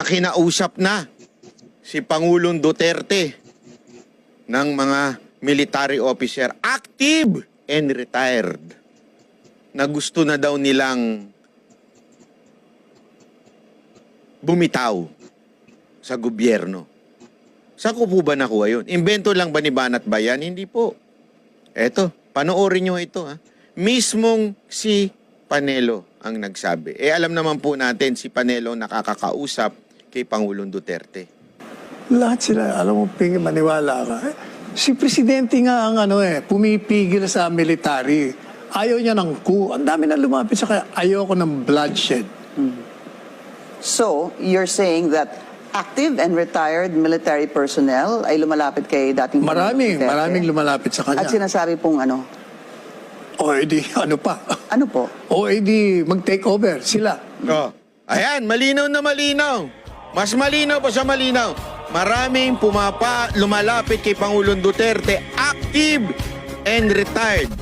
kinausap na si Pangulong Duterte ng mga military officer, active and retired, na gusto na daw nilang bumitaw sa gobyerno. Saan ko po ba nakuha yun? Invento lang ba ni Banat Bayan? Hindi po. Eto, panoorin nyo ito. Ha? Mismong si Panelo ang nagsabi. Alam naman po natin si Panelo nakakakausap kay Pangulong Duterte. Lahat sila, alam mo, maniwala ka. Si Presidente nga ang pumipigil sa military. Ayaw niya ng coup. Ang dami na lumapit sa kanya. Ayaw ko ng bloodshed. So, you're saying that active and retired military personnel ay lumalapit kay dating Maraming lumalapit sa kanya. At sinasabi pong ano? O edi, ano pa? Ano po? O edi, mag-take over sila. Oh. Ayan, malinaw na malinaw. Mas malinaw pa sa malinaw. Maraming lumalapit kay Pangulong Duterte, active and retired.